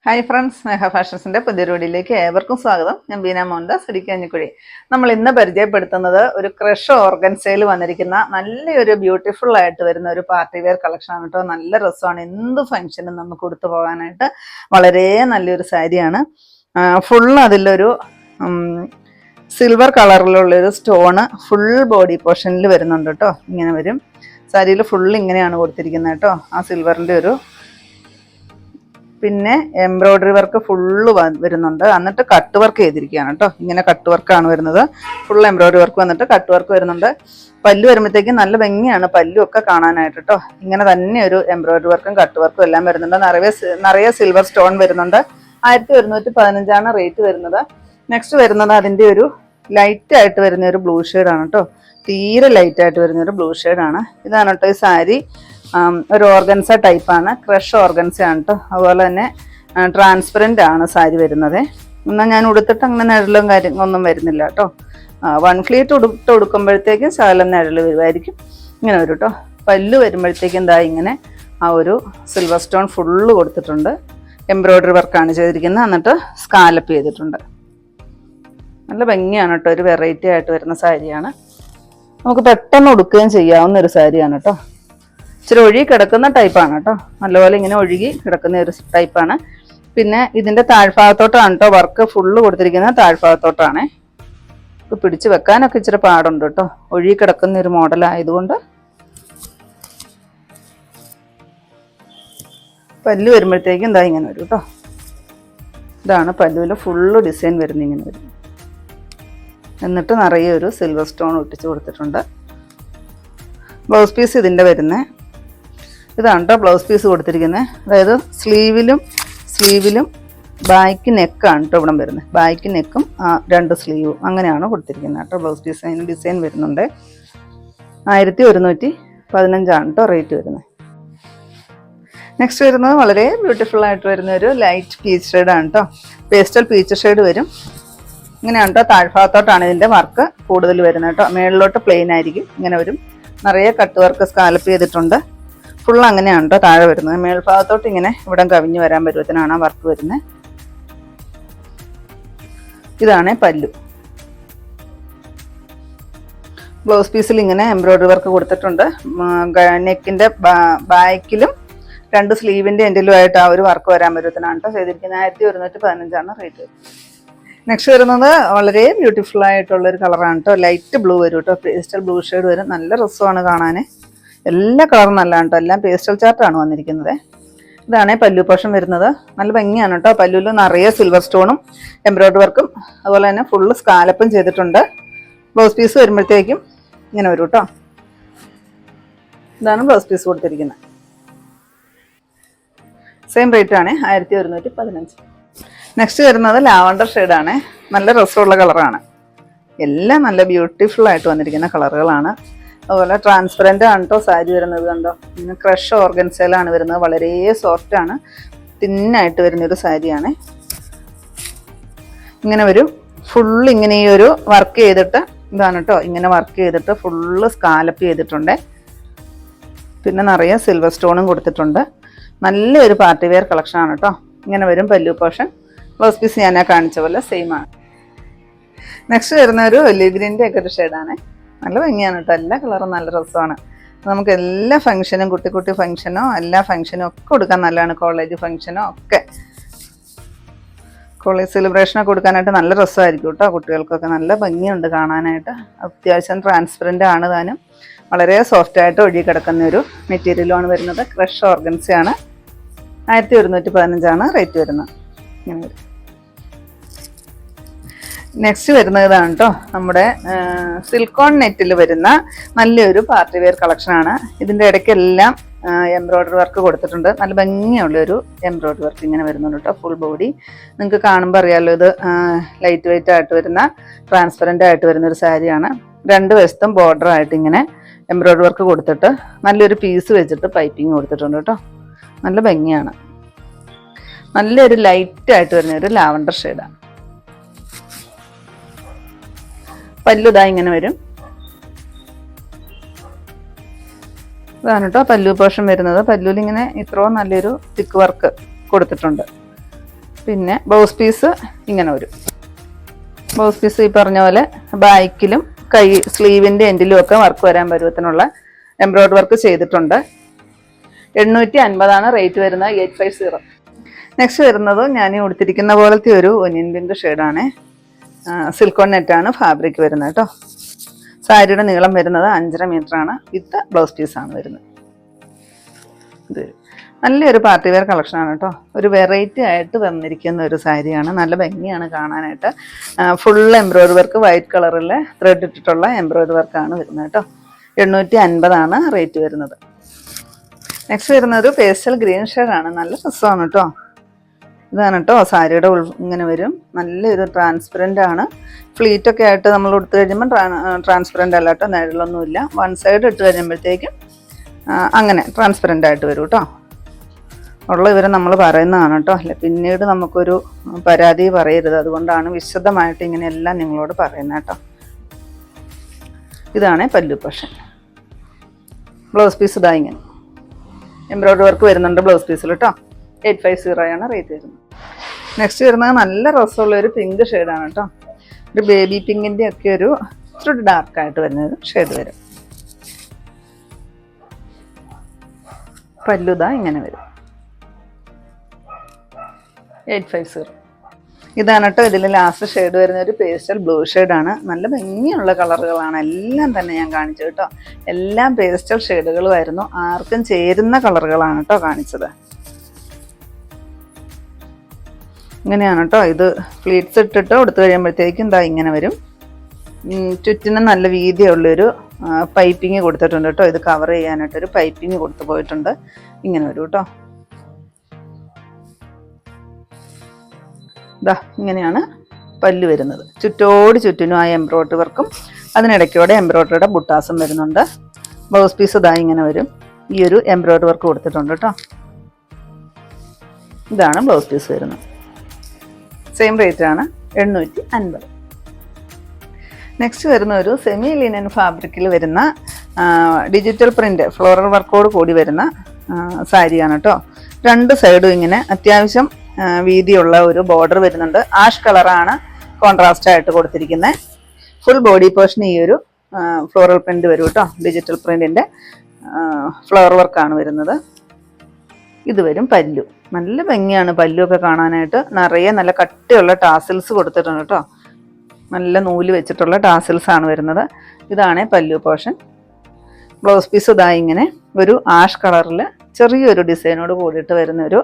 Hi friends, സ്നേഹ ഫാഷൻസിന്റെ പുതിയ വീഡിയോയിലേക്ക് ഏവർക്കും സ്വാഗതം. ഞാൻ ബീന മോഹൻദാസ്, ഇടുക്കി. നമ്മൾ ഇന്ന് പരിചയപ്പെടുത്തുന്നത് ഒരു ക്രഷ് ഓർഗൻസയിൽ വന്നിരിക്കുന്ന നല്ലൊരു ബ്യൂട്ടിഫുൾ ആയിട്ട് വരുന്ന ഒരു പാർട്ടി വെയർ കളക്ഷൻ ആണ് കേട്ടോ. നല്ല രസമാണ്, എന്ത് ഫംഗ്ഷനും നമുക്ക് കൊടുത്തു പോകാനായിട്ട് വളരെ നല്ലൊരു സാരിയാണ്. ഫുൾ അതിലൊരു സിൽവർ കളറിലുള്ളൊരു സ്റ്റോണ് ഫുൾ ബോഡി പോർഷനിൽ വരുന്നുണ്ട് കേട്ടോ. ഇങ്ങനെ വരും സാരിയിൽ ഫുൾ ഇങ്ങനെയാണ് കൊടുത്തിരിക്കുന്നത് കേട്ടോ. ആ സിൽവറിൻ്റെ ഒരു പിന്നെ എംബ്രോയ്ഡറി വർക്ക് ഫുള്ള് വരുന്നുണ്ട്. എന്നിട്ട് കട്ട് വർക്ക് ചെയ്തിരിക്കുകയാണ് കേട്ടോ. ഇങ്ങനെ കട്ട് വർക്കാണ് വരുന്നത്. ഫുൾ എംബ്രോയ്ഡറി വർക്ക് വന്നിട്ട് കട്ട് വർക്ക് വരുന്നുണ്ട്. പല്ലു വരുമ്പോഴത്തേക്കും നല്ല ഭംഗിയാണ് പല്ലു ഒക്കെ കാണാനായിട്ട് കേട്ടോ. ഇങ്ങനെ തന്നെ ഒരു എംബ്രോയ്ഡറി വർക്കും കട്ട് വർക്കും എല്ലാം വരുന്നുണ്ട്. നിറയെ സിൽവർ സ്റ്റോൺ വരുന്നുണ്ട്. 1115 റേറ്റ് വരുന്നത്. നെക്സ്റ്റ് വരുന്നത് അതിൻ്റെ ഒരു ലൈറ്റ് ആയിട്ട് വരുന്ന ഒരു ബ്ലൂ ഷെയ്ഡാണ് കേട്ടോ. തീരെ ലൈറ്റ് ആയിട്ട് വരുന്ന ഒരു ബ്ലൂ ഷെയ്ഡാണ്. ഇതാണ് കേട്ടോ ഈ സാരി. ഒരു ഓർഗൻസ ടൈപ്പാണ്, ക്രഷ് ഓർഗൻസ ആണ് കേട്ടോ. അതുപോലെ തന്നെ ട്രാൻസ്പെറൻ്റ് ആണ് സാരി വരുന്നത്. എന്നാൽ ഞാൻ ഉടുത്തിട്ട് അങ്ങനെ നിഴലും കാര്യങ്ങളൊന്നും വരുന്നില്ല കേട്ടോ. 1 ഫ്ലീറ്റ് ഉടുക്കുമ്പോഴത്തേക്കും ശകലം നിഴൽ വരുമായിരിക്കും. ഇങ്ങനെ വരും കേട്ടോ. പല്ലു വരുമ്പോഴത്തേക്കും എന്താ ഇങ്ങനെ ആ ഒരു സിൽവർ സ്റ്റോൺ ഫുള്ള് കൊടുത്തിട്ടുണ്ട്. എംബ്രോയ്ഡറി വർക്കാണ് ചെയ്തിരിക്കുന്നത്. എന്നിട്ട് സ്കാലപ്പ് ചെയ്തിട്ടുണ്ട്. നല്ല ഭംഗിയാണ് കേട്ടോ. ഒരു വെറൈറ്റി ആയിട്ട് വരുന്ന സാരിയാണ്. നമുക്ക് പെട്ടെന്ന് ഉടുക്കുകയും ചെയ്യാവുന്ന ഒരു സാരിയാണ് കേട്ടോ. ഇച്ചിരി ഒഴുകി കിടക്കുന്ന ടൈപ്പാണ് കേട്ടോ. നല്ലപോലെ ഇങ്ങനെ ഒഴുകി കിടക്കുന്ന ഒരു ടൈപ്പാണ്. പിന്നെ ഇതിൻ്റെ താഴ്ഭാഗത്തോട്ടാണ് കേട്ടോ വർക്ക് ഫുള്ള് കൊടുത്തിരിക്കുന്നത്. താഴ്ഭാഗത്തോട്ടാണ്. ഇപ്പോൾ പിടിച്ച് വെക്കാനൊക്കെ ഇച്ചിരി പാടുണ്ട് കേട്ടോ. ഒഴുകി കിടക്കുന്ന ഒരു മോഡലായതുകൊണ്ട്. പല്ലു വരുമ്പോഴത്തേക്കും എന്താ ഇങ്ങനെ വരും കേട്ടോ. ഇതാണ് പല്ലുവിൽ ഫുള്ള് ഡിസൈൻ വരുന്നത്. ഇങ്ങനെ വരും. എന്നിട്ട് നിറയെ ഒരു സിൽവർ സ്റ്റോൺ ഒട്ടിച്ച് കൊടുത്തിട്ടുണ്ട്. ബ്ലൗസ് പീസ് ഇതിൻ്റെ വരുന്നത് ഇതാണ് കേട്ടോ. ബ്ലൗസ് പീസ് കൊടുത്തിരിക്കുന്നത് അതായത് സ്ലീവിലും ബാക്ക് നെക്കാണ് കേട്ടോ ഇവിടെ വരുന്നത്. ബാക്ക് നെക്കും 2 സ്ലീവും അങ്ങനെയാണ് കൊടുത്തിരിക്കുന്നത് കേട്ടോ. ബ്ലൗസ് പീസ് അതിന് ഡിസൈൻ വരുന്നുണ്ട്. 1115 കേട്ടോ റേറ്റ് വരുന്നത്. നെക്സ്റ്റ് വരുന്നത് വളരെ ബ്യൂട്ടിഫുൾ ആയിട്ട് വരുന്ന ഒരു ലൈറ്റ് പീച്ച് ഷെയ്ഡാണ് കേട്ടോ. പേസ്റ്റൽ പീച്ച് ഷെയ്ഡ് വരും. ഇങ്ങനെയാണ് കേട്ടോ. താഴ്ഭാഗത്തോട്ടാണ് ഇതിൻ്റെ വർക്ക് കൂടുതൽ വരുന്നത് കേട്ടോ. മേളിലോട്ട് പ്ലെയിൻ ആയിരിക്കും. ഇങ്ങനെ വരും. നിറയെ കട്ട് വർക്ക് സ്കാലപ്പ് ചെയ്തിട്ടുണ്ട്. ഫുൾ അങ്ങനെയാണ് കേട്ടോ താഴെ വരുന്നത്. മേൽഭാഗത്തോട്ട് ഇങ്ങനെ ഇവിടെ കവിഞ്ഞ് വരാൻ പരുവത്തിനാണ് ആ വർക്ക് വരുന്നത്. ഇതാണ് പല്ലു. ബ്ലൗസ് പീസിൽ ഇങ്ങനെ എംബ്രോയ്ഡറി വർക്ക് കൊടുത്തിട്ടുണ്ട്. നെക്കിൻ്റെ ബാക്കിലും 2 സ്ലീവിൻ്റെ എൻഡിലുമായിട്ട് ആ ഒരു വർക്ക് വരാൻ പരുവത്തിനാണ് കേട്ടോ ചെയ്തിരിക്കുന്നത്. 1115 റേറ്റ് വരും. നെക്സ്റ്റ് വരുന്നത് വളരെ ബ്യൂട്ടിഫുൾ ആയിട്ടുള്ളൊരു കളറാണ് കേട്ടോ. ലൈറ്റ് ബ്ലൂ വരും കേട്ടോ. പേസ്റ്റൽ ബ്ലൂ ഷെയ്ഡ് വരും. നല്ല രസമാണ് കാണാൻ. എല്ലാ കളറും നല്ലതാണ് കേട്ടോ. എല്ലാം പേസ്റ്റൽ ചാർട്ടാണ് വന്നിരിക്കുന്നത്. ഇതാണ് പല്ലു പോർഷൻ വരുന്നത്. നല്ല ഭംഗിയാണ് കേട്ടോ. പല്ലുവിൽ നിറയെ സിൽവർ സ്റ്റോണും എംബ്രോയ്ഡറി വർക്കും അതുപോലെ തന്നെ ഫുള്ള് സ്കാലപ്പും ചെയ്തിട്ടുണ്ട്. ബ്ലൗസ് പീസ് വരുമ്പോഴത്തേക്കും ഇങ്ങനെ വരും കേട്ടോ. ഇതാണ് ബ്ലൗസ് പീസ് കൊടുത്തിരിക്കുന്നത്. സെയിം റേറ്റ് ആണ്, 1115. നെക്സ്റ്റ് വരുന്നത് ലാവണ്ടർ ഷെയ്ഡാണ്. നല്ല രസമുള്ള കളറാണ്. എല്ലാം നല്ല ബ്യൂട്ടിഫുൾ ആയിട്ട് വന്നിരിക്കുന്ന കളറുകളാണ്. അതുപോലെ ട്രാൻസ്പെറൻ്റ് ആണ് കേട്ടോ സാരി വരുന്നത്. കണ്ടോ, ഇങ്ങനെ ക്രഷ് ഓർഗൻസയിലാണ് വരുന്നത്. വളരെ സോഫ്റ്റ് ആണ്, തിന്നായിട്ട് വരുന്നൊരു സാരിയാണ്. ഇങ്ങനെ വരും. ഫുള്ള് ഇങ്ങനെ ഈ ഒരു വർക്ക് ചെയ്തിട്ട് ഇതാണ് കേട്ടോ. ഇങ്ങനെ വർക്ക് ചെയ്തിട്ട് ഫുള്ള് സ്കാലപ്പ് ചെയ്തിട്ടുണ്ട്. പിന്നെ നിറയെ സിൽവർ സ്റ്റോണും കൊടുത്തിട്ടുണ്ട്. നല്ലൊരു പാർട്ടി വെയർ കളക്ഷനാണ് കേട്ടോ. ഇങ്ങനെ വരും പല്ലു പോർഷൻ. ബ്ലൗസ് പീസ് ഞാൻ കാണിച്ച പോലെ സെയിം ആണ്. നെക്സ്റ്റ് വരുന്ന ഒരു ഒലിവ് ഗ്രീൻ്റെ ഒക്കെ ഒരു ഷെയ്ഡാണ്. നല്ല ഭംഗിയാണ് കേട്ടോ. എല്ലാ കളറും നല്ല രസമാണ്. നമുക്ക് എല്ലാ ഫംഗ്ഷനും കുട്ടി ഫംഗ്ഷനോ എല്ലാ ഫംഗ്ഷനും ഒക്കെ കൊടുക്കാൻ നല്ലതാണ്. കോളേജ് ഫംഗ്ഷനോ ഒക്കെ കോളേജ് സെലിബ്രേഷനൊക്കെ കൊടുക്കാനായിട്ട് നല്ല രസമായിരിക്കും കേട്ടോ. കുട്ടികൾക്കൊക്കെ നല്ല ഭംഗിയുണ്ട് കാണാനായിട്ട്. അത്യാവശ്യം ട്രാൻസ്പെറൻ്റ് ആണ് താനും. വളരെ സോഫ്റ്റായിട്ട് ഒഴുകി കിടക്കുന്ന ഒരു മെറ്റീരിയലുമാണ് വരുന്നത്. ക്രഷ് ഓർഗൻസയാണ്. 1115 റേറ്റ് വരുന്നത്. ഇങ്ങനെ വരും. നെക്സ്റ്റ് വരുന്നത് ഇതാണ് കേട്ടോ. നമ്മുടെ സിൽക്കോൺ നെറ്റിൽ വരുന്ന നല്ലൊരു പാർട്ടി വെയർ കളക്ഷനാണ്. ഇതിൻ്റെ ഇടയ്ക്കെല്ലാം എംബ്രോയ്ഡറി വർക്ക് കൊടുത്തിട്ടുണ്ട്. നല്ല ഭംഗിയുള്ളൊരു എംബ്രോയ്ഡറി വർക്ക് ഇങ്ങനെ വരുന്നുണ്ട് കേട്ടോ. ഫുൾ ബോഡി നിങ്ങൾക്ക് കാണുമ്പോൾ അറിയാമല്ലോ. ഇത് ലൈറ്റ് വെയിറ്റ് ആയിട്ട് വരുന്ന ട്രാൻസ്പെറൻ്റ് ആയിട്ട് വരുന്നൊരു സാരിയാണ്. 2 വശത്തും ബോർഡർ ആയിട്ട് ഇങ്ങനെ എംബ്രോയ്ഡറി വർക്ക് കൊടുത്തിട്ട് നല്ലൊരു പീസ് വെച്ചിട്ട് പൈപ്പിംഗ് കൊടുത്തിട്ടുണ്ട് കേട്ടോ. നല്ല ഭംഗിയാണ്. നല്ലൊരു ലൈറ്റ് ആയിട്ട് വരുന്ന ഒരു ലാവണ്ടർ ഷെയ്ഡാണ്. പല്ലു ഇതാ ഇങ്ങനെ വരും. ഇതാണ് കേട്ടോ പല്ലു പോർഷൻ വരുന്നത്. പല്ലുവിൽ ഇങ്ങനെ ഇത്രയും നല്ലൊരു തിക്ക് വർക്ക് കൊടുത്തിട്ടുണ്ട്. പിന്നെ ബ്ലൗസ് പീസ് ഇങ്ങനെ വരും. ബ്ലൗസ് പീസ് ഈ പറഞ്ഞ പോലെ ബാക്കിലും കൈ സ്ലീവിൻ്റെ എൻഡിലും ഒക്കെ വർക്ക് വരാൻ പരുവത്തിനുള്ള എംബ്രോയ്ഡറി വർക്ക് ചെയ്തിട്ടുണ്ട്. 850 റേറ്റ് വരുന്നത്, 850. നെക്സ്റ്റ് വരുന്നത് ഞാൻ ഉടുത്തിരിക്കുന്ന പോലത്തെ ഒരു ഒനിയൻ പിങ്ക് ഷെയ്ഡാണ്. സിൽക്കോൺ നെറ്റാണ് ഫാബ്രിക് വരുന്നത് കേട്ടോ. സാരിയുടെ നീളം വരുന്നത് 5.5 മീറ്ററാണ്. വിത്ത് ബ്ലൗസ് പീസാണ് വരുന്നത്. ഇത് നല്ലൊരു പാർട്ടി വെയർ കളക്ഷനാണ് കേട്ടോ. ഒരു വെറൈറ്റി ആയിട്ട് വന്നിരിക്കുന്ന ഒരു സാരിയാണ്. നല്ല ഭംഗിയാണ് കാണാനായിട്ട്. ഫുൾ എംബ്രോയ്ഡറി വർക്ക്, വൈറ്റ് കളറിൽ ത്രെഡ് ഇട്ടിട്ടുള്ള എംബ്രോയ്ഡറി വർക്കാണ് വരുന്നത് കേട്ടോ. 850 റേറ്റ് വരുന്നത്. നെക്സ്റ്റ് വരുന്നത് ഒരു പേസ്റ്റൽ ഗ്രീൻ ഷെയ്ഡാണ്. നല്ല രസമാണ് കേട്ടോ. ഇതാണ് കേട്ടോ സാരിയുടെ ഇങ്ങനെ വരും. നല്ലൊരു ട്രാൻസ്പെറൻ്റ് ആണ്. ഫ്ലീറ്റൊക്കെ ആയിട്ട് നമ്മൾ എടുത്തു കഴിയുമ്പോൾ ട്രാൻസ്പെറൻ്റ് അല്ല കേട്ടോ, നിഴലൊന്നുമില്ല. വൺ സൈഡ് ഇട്ട് കഴിയുമ്പോഴത്തേക്കും അങ്ങനെ ട്രാൻസ്പെറൻ്റ് ആയിട്ട് വരും കേട്ടോ. ഉള്ള ഇവരെ നമ്മൾ പറയുന്നതാണ് കേട്ടോ. അല്ല പിന്നീട് നമുക്കൊരു പരാതി പറയരുത്. അതുകൊണ്ടാണ് വിശദമായിട്ട് ഇങ്ങനെയെല്ലാം നിങ്ങളോട് പറയുന്നത് കേട്ടോ. ഇതാണ് പല്ലു പോർഷൻ. ബ്ലൗസ് പീസ് ഇതാ ഇങ്ങനെ എംബ്രോയ്ഡറി വർക്ക് വരുന്നുണ്ട് ബ്ലൗസ് പീസിൽ കേട്ടോ. 850 റേറ്റ് വരുന്നത്. നെക്സ്റ്റ് വരുന്നത് നല്ല രസമുള്ള ഒരു പിങ്ക് ഷെയ്ഡാണ് കേട്ടോ. ഒരു ബേബി പിങ്കിൻ്റെ ഒക്കെ ഒരു ഇച്ചിരി ഡാർക്കായിട്ട് വരുന്നൊരു ഷെയ്ഡ് വരും. പല്ലുതാ ഇങ്ങനെ വരും. 850. ഇതാണ് കേട്ടോ ഇതിൽ ലാസ്റ്റ് ഷെയ്ഡ് വരുന്ന ഒരു പേസ്റ്റൽ ബ്ലൂ ഷെയ്ഡാണ്. നല്ല ഭംഗിയുള്ള കളറുകളാണ് എല്ലാം തന്നെ ഞാൻ കാണിച്ചു കേട്ടോ. എല്ലാം പേസ്റ്റൽ ഷെയ്ഡുകളുമായിരുന്നു. ആർക്കും ചേരുന്ന കളറുകളാണ് കേട്ടോ കാണിച്ചത്. ഇങ്ങനെയാണ് കേട്ടോ. ഇത് ഫ്ലീറ്റ്സ് ഇട്ടിട്ട് കൊടുത്തു കഴിയുമ്പോഴത്തേക്കും എന്താ ഇങ്ങനെ വരും. ചുറ്റിനും നല്ല വീതിയുള്ളൊരു പൈപ്പിങ് കൊടുത്തിട്ടുണ്ട് കേട്ടോ. ഇത് കവർ ചെയ്യാനായിട്ടൊരു പൈപ്പിങ് കൊടുത്തു പോയിട്ടുണ്ട്. ഇങ്ങനെ വരും കേട്ടോ. ഇതാ ഇങ്ങനെയാണ് പല്ല് വരുന്നത്. ചുറ്റോട് ചുറ്റിനും ആ എംബ്രോയ്ഡറി വർക്കും അതിനിടയ്ക്കൂടെ എംബ്രോയ്ഡറിയുടെ ബുട്ടാസും വരുന്നുണ്ട്. ബ്ലൗസ് പീസ് ഇതാ ഇങ്ങനെ വരും. ഈ ഒരു എംബ്രോയ്ഡറി വർക്ക് കൊടുത്തിട്ടുണ്ട് കേട്ടോ. ഇതാണ് ബ്ലൗസ് പീസ് വരുന്നത്. സെയിം റേറ്റ് ആണ്, 850. നെക്സ്റ്റ് വരുന്ന ഒരു സെമി ലിനൻ ഫാബ്രിക്കിൽ വരുന്ന ഡിജിറ്റൽ പ്രിന്റ് ഫ്ലോറൽ വർക്കോട് കൂടി വരുന്ന സാരിയാണ് കേട്ടോ. രണ്ട് സൈഡും ഇങ്ങനെ അത്യാവശ്യം വീതിയുള്ള ഒരു ബോർഡർ വരുന്നുണ്ട്. ആഷ് കളറാണ് കോൺട്രാസ്റ്റ് ആയിട്ട് കൊടുത്തിരിക്കുന്നത്. ഫുൾ ബോഡി പോർഷൻ ഈ ഒരു ഫ്ലോറൽ പ്രിന്റ് വരും കേട്ടോ. ഡിജിറ്റൽ പ്രിന്റിന്റെ ഫ്ലവർ വർക്കാണ് വരുന്നത്. ഇത് വരും പല്ലു. നല്ല ഭംഗിയാണ് പല്ലുവൊക്കെ കാണാനായിട്ട്. നിറയെ നല്ല കട്ടിയുള്ള ടാസിൽസ് കൊടുത്തിട്ടുണ്ട് കേട്ടോ. നല്ല നൂല് വെച്ചിട്ടുള്ള ടാസിൽസ് ആണ് വരുന്നത്. ഇതാണ് പല്ലു പോർഷൻ. ബ്ലൗസ് പീസ് ഇതാ ഇങ്ങനെ ഒരു ആഷ് കളറിൽ ചെറിയൊരു ഡിസൈനോട് കൂടിയിട്ട് വരുന്ന ഒരു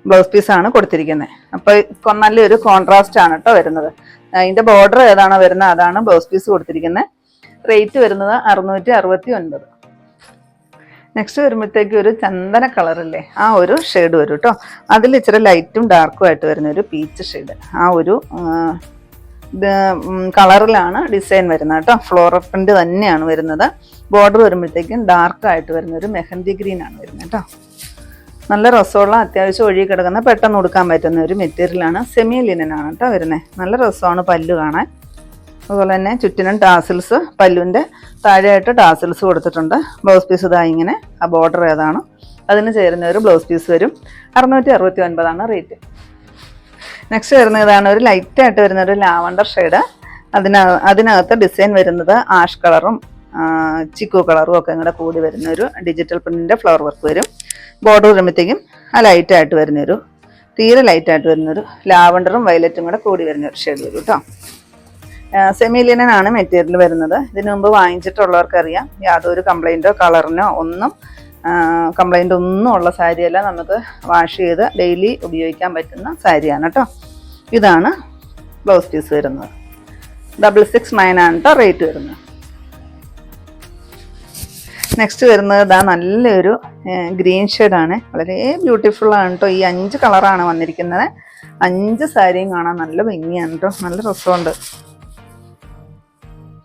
ബ്ലൗസ് പീസാണ് കൊടുത്തിരിക്കുന്നത്. അപ്പോൾ നല്ലൊരു കോൺട്രാസ്റ്റ് ആണ് കേട്ടോ വരുന്നത്. അതിൻ്റെ ബോർഡർ ഏതാണോ വരുന്നത് അതാണ് ബ്ലൗസ് പീസ് കൊടുത്തിരിക്കുന്നത്. റേറ്റ് വരുന്നത് 669. നെക്സ്റ്റ് വരുമ്പോഴത്തേക്ക് ഒരു ചന്ദന കളറില്ലേ ആ ഒരു ഷെയ്ഡ് വരും കേട്ടോ. അതിൽ ഇച്ചിരി ലൈറ്റും ഡാർക്കും ആയിട്ട് വരുന്ന ഒരു പീച്ച് ഷെയ്ഡ്. ആ ഒരു കളറിലാണ് ഡിസൈൻ വരുന്നത് കേട്ടോ. ഫ്ലോറൽ പ്രിന്റ് തന്നെയാണ് വരുന്നത്. ബോർഡർ വരുമ്പോഴത്തേക്കും ഡാർക്കായിട്ട് വരുന്ന ഒരു മെഹന്തി ഗ്രീൻ ആണ് വരുന്നത് കേട്ടോ. നല്ല രസമുള്ള അത്യാവശ്യം ഒഴുകി കിടക്കുന്ന പെട്ടെന്ന് കൊടുക്കാൻ പറ്റുന്ന ഒരു മെറ്റീരിയലാണ്. സെമി ലിനനാണ് കേട്ടോ വരുന്നത്. നല്ല രസമാണ് പല്ലു കാണാൻ. അതുപോലെ തന്നെ ചുറ്റിനും ടാസിൽസ്, പല്ലുവിൻ്റെ താഴെയായിട്ട് ടാസിൽസ് കൊടുത്തിട്ടുണ്ട്. ബ്ലൗസ് പീസ് ഇതാ ഇങ്ങനെ ആ ബോർഡർ ഏതാണോ അതിന് ചേരുന്ന ഒരു ബ്ലൗസ് പീസ് വരും. 669 റേറ്റ്. നെക്സ്റ്റ് വരുന്ന ഇതാണ് ഒരു ലൈറ്റായിട്ട് വരുന്ന ഒരു ലാവണ്ടർ ഷെയ്ഡ്. അതിനകത്ത് ഡിസൈൻ വരുന്നത് ആഷ് കളറും ചിക്കു കളറും ഒക്കെ ഇങ്ങടെ കൂടി വരുന്ന ഒരു ഡിജിറ്റൽ പ്രിന്റിന്റെ ഫ്ലവർ വർക്ക് വരും. ബോർഡർ വരുമ്പോഴത്തേക്കും ആ ലൈറ്റായിട്ട് വരുന്നൊരു തീരെ ലൈറ്റായിട്ട് വരുന്നൊരു ലാവണ്ടറും വയലറ്റും കൂടെ കൂടി വരുന്ന ഒരു ഷെയ്ഡ് വരും കേട്ടോ. സെമി ലിനൻ ആണ് മെറ്റീരിയൽ വരുന്നത്. ഇതിനു മുമ്പ് വാങ്ങിച്ചിട്ടുള്ളവർക്കറിയാം. യാതൊരു കംപ്ലൈൻറ്റോ കളറിനോ ഒന്നും കംപ്ലൈൻ്റ് ഒന്നും ഉള്ള സാരിയല്ല. നമുക്ക് വാഷ് ചെയ്ത് ഡെയിലി ഉപയോഗിക്കാൻ പറ്റുന്ന സാരിയാണ് കേട്ടോ. ഇതാണ് ബ്ലൗസ് പീസ് വരുന്നത്. 669 ആണ് കേട്ടോ റേറ്റ് വരുന്നത്. നെക്സ്റ്റ് വരുന്നത് ഇതാ നല്ലൊരു ഗ്രീൻ ഷെയ്ഡാണ്. വളരെ ബ്യൂട്ടിഫുൾ ആണ് കേട്ടോ. ഈ 5 കളറാണ് വന്നിരിക്കുന്നത്. 5 സാരിയും കാണാൻ നല്ല ഭംഗിയാണ് കേട്ടോ. നല്ല രസമുണ്ട്.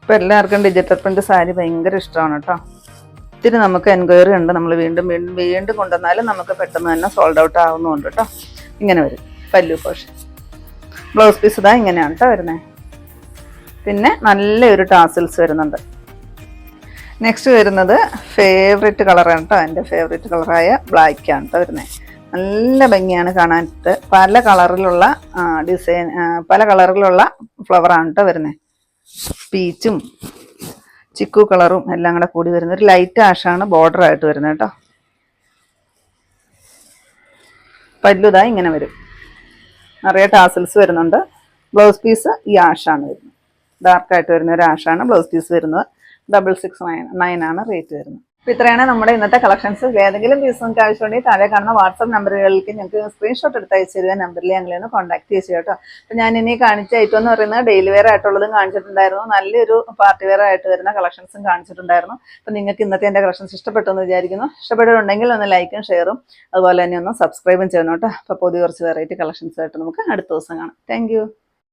ഇപ്പം എല്ലാവർക്കും ഡിജിറ്റൽ പ്രിന്റ് സാരി ഭയങ്കര ഇഷ്ടമാണ് കേട്ടോ. ഒത്തിരി നമുക്ക് എൻക്വയറി ഉണ്ട്. നമ്മൾ വീണ്ടും കൊണ്ടുവന്നാലും നമുക്ക് പെട്ടെന്ന് തന്നെ സോൾഡ് ഔട്ട് ആവുന്നുണ്ട് കേട്ടോ. ഇങ്ങനെ വരും പല്ലു പോർഷൻ. ബ്ലൗസ് പീസ് ഇതാ ഇങ്ങനെയാണ് കേട്ടോ വരുന്നത്. പിന്നെ നല്ലൊരു ടാസിൽസ് വരുന്നുണ്ട്. നെക്സ്റ്റ് വരുന്നത് ഫേവറേറ്റ് കളറാണ് കേട്ടോ. എൻ്റെ ഫേവറേറ്റ് കളറായ ബ്ലാക്ക് ആണ് കേട്ടോ വരുന്നത്. നല്ല ഭംഗിയാണ് കാണാനായിട്ട്. പല കളറിലുള്ള ഡിസൈൻ, പല കളറിലുള്ള ഫ്ലവറാണ് കേട്ടോ വരുന്നത്. പീച്ചും ചിക്കു കളറും എല്ലാം കൂടെ കൂടി വരുന്നത്. ഒരു ലൈറ്റ് ആഷാണ് ബോർഡർ ആയിട്ട് വരുന്നത് കേട്ടോ. പല്ലുതാ ഇങ്ങനെ വരും, നിറയെ ടാസൽസ് വരുന്നുണ്ട്. ബ്ലൗസ് പീസ് ഈ ആഷാണ് വരുന്നത്, ഡാർക്കായിട്ട് വരുന്ന ഒരു ആഷാണ് ബ്ലൗസ് പീസ് വരുന്നത്. 6699 ആണ് റേറ്റ് വരുന്നത്. അപ്പോൾ ഇത്രയാണ് നമ്മുടെ ഇന്നത്തെ കളക്ഷൻസ്. ഏതെങ്കിലും പീസ് നിങ്ങൾക്ക് ആവശ്യമുണ്ടെങ്കിൽ താഴെ കാണുന്ന വാട്സപ്പ് നമ്പറുകളിലേക്ക് ഞങ്ങൾക്ക് സ്ക്രീൻഷോട്ട് എടുത്ത് അയച്ചു തരുക. നമ്പറിൽ ഞങ്ങളെ കോൺടാക്ട് ചെയ്ത് കേട്ടോ. അപ്പോൾ ഞാൻ ഇനി കാണിച്ച ഐറ്റം എന്ന് പറയുന്നത് ഡെയിലി വെയർ ആയിട്ടുള്ളതും കാണിച്ചിട്ടുണ്ടായിരുന്നു, നല്ലൊരു പാർട്ടി വെയർ ആയിട്ട് വരുന്ന കളക്ഷൻസും കാണിച്ചിട്ടുണ്ടായിരുന്നു. അപ്പോൾ നിങ്ങൾക്ക് ഇന്നത്തെ എൻ്റെ കളക്ഷൻസ് ഇഷ്ടപ്പെട്ടു എന്ന് വിചാരിക്കുന്നു. ഇഷ്ടപ്പെട്ടിട്ടുണ്ടെങ്കിൽ ഒന്ന് ലൈക്കും ഷെയറും അതുപോലെ തന്നെ ഒന്ന് സബ്സ്ക്രൈബും ചെയ്യണം കേട്ടോ. അപ്പോൾ പുതിയ കുറച്ച് വെറൈറ്റി കളക്ഷൻസ് ആയിട്ട് നമുക്ക് അടുത്ത ദിവസം കാണാം. താങ്ക്